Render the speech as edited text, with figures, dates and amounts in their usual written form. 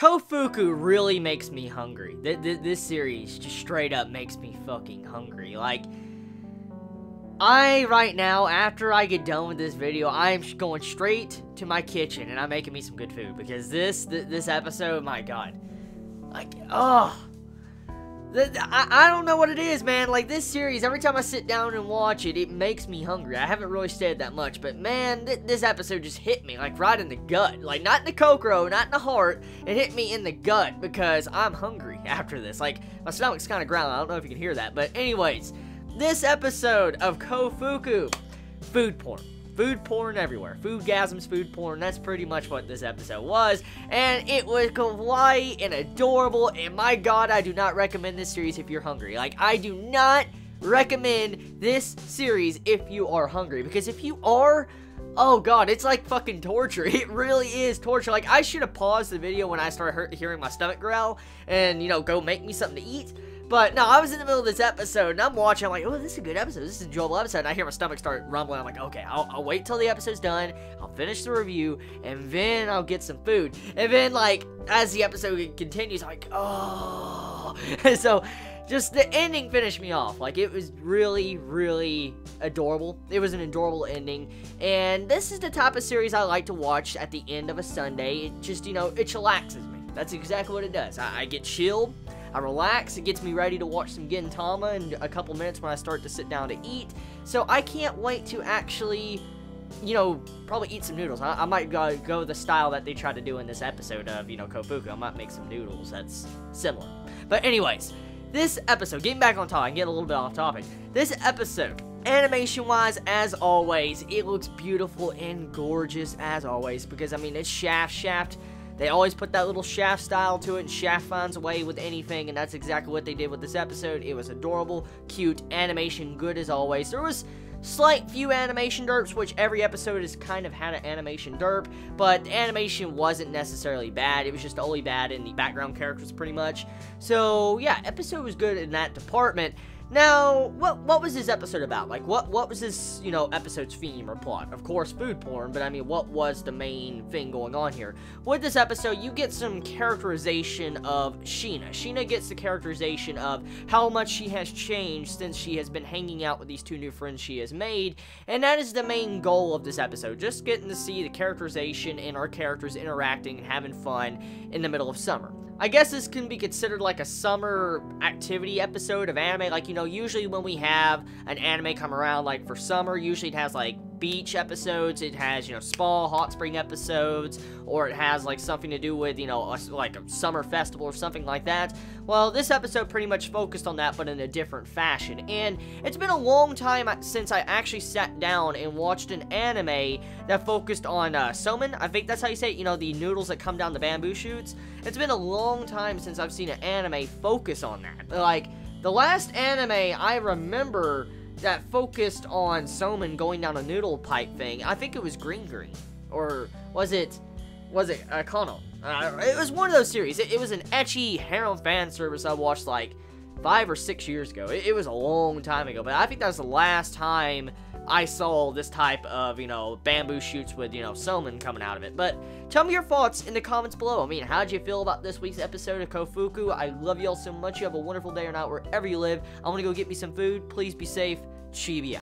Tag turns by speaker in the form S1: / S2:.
S1: Koufuku really makes me hungry. This series just straight up makes me fucking hungry. Like, right now, after I get done with this video, I'm going straight to my kitchen and I'm making me some good food. Because this episode, my god. Like, oh. I don't know what it is, man. Like, this series, every time I sit down and watch it, it makes me hungry. I haven't really said that much, but man, this episode just hit me, like, right in the gut. Like, not in the kokoro, not in the heart. It hit me in the gut because I'm hungry after this. Like, my stomach's kind of growling. I don't know if you can hear that. But anyways, this episode of Koufuku, food porn. Food porn everywhere. Foodgasms, food porn. That's pretty much what this episode was. And it was kawaii and adorable. And my god, I do not recommend this series if you're hungry. Like, I do not recommend this series if you are hungry. Because if you are, oh god, it's like fucking torture. It really is torture. Like, I should have paused the video when I started hearing my stomach growl. And, you know, go make me something to eat. But, no, I was in the middle of this episode, and I'm watching, I'm like, oh, this is a good episode, this is an enjoyable episode, and I hear my stomach start rumbling, I'm like, okay, I'll wait till the episode's done, I'll finish the review, and then I'll get some food. And then, like, as the episode continues, I'm like, oh, and so, just the ending finished me off. Like, it was really, really adorable. It was an adorable ending, and this is the type of series I like to watch at the end of a Sunday. It just, you know, it chillaxes me. That's exactly what it does. I get chilled. I relax, it gets me ready to watch some Gintama in a couple minutes when I start to sit down to eat. So I can't wait to actually, you know, probably eat some noodles. I might go the style that they tried to do in this episode of, you know, Koufuku. I might make some noodles that's similar. But anyways, this episode, getting back on topic, I get a little bit off topic. This episode, animation-wise, as always, it looks beautiful and gorgeous as always. Because, I mean, it's Shaft. They always put that little Shaft style to it, and Shaft finds a way with anything, and that's exactly what they did with this episode. It was adorable, cute, animation good as always. There was slight few animation derps, which every episode has kind of had an animation derp, but the animation wasn't necessarily bad. It was just only bad in the background characters, pretty much. So, yeah, episode was good in that department. Now, what was this episode about? Like, what was this, you know, episode's theme or plot? Of course, food porn, but I mean, what was the main thing going on here? With this episode, you get some characterization of Sheena. Sheena gets the characterization of how much she has changed since she has been hanging out with these two new friends she has made, and that is the main goal of this episode, just getting to see the characterization and our characters interacting and having fun in the middle of summer. I guess this can be considered like a summer activity episode of anime. Like, you know, usually when we have an anime come around, like for summer, usually it has like beach episodes, it has, you know, spa, hot spring episodes, or it has like something to do with, you know, like a summer festival or something like that. Well, this episode pretty much focused on that, but in a different fashion. And it's been a long time since I actually sat down and watched an anime that focused on somen. I think that's how you say it, you know, the noodles that come down the bamboo shoots. It's been a long time since I've seen an anime focus on that. Like, the last anime I remember that focused on somen going down a noodle pipe thing, I think it was Green, or was it Kano? It was one of those series. It was an ecchi harem fan service I watched like 5 or 6 years ago. It was a long time ago, but I think that was the last time I saw this type of, you know, bamboo shoots with, you know, somen coming out of it. But tell me your thoughts in the comments below. I mean, how'd you feel about this week's episode of Koufuku? I love y'all so much. You have a wonderful day or night wherever you live. I'm gonna go get me some food. Please be safe. Chibi out.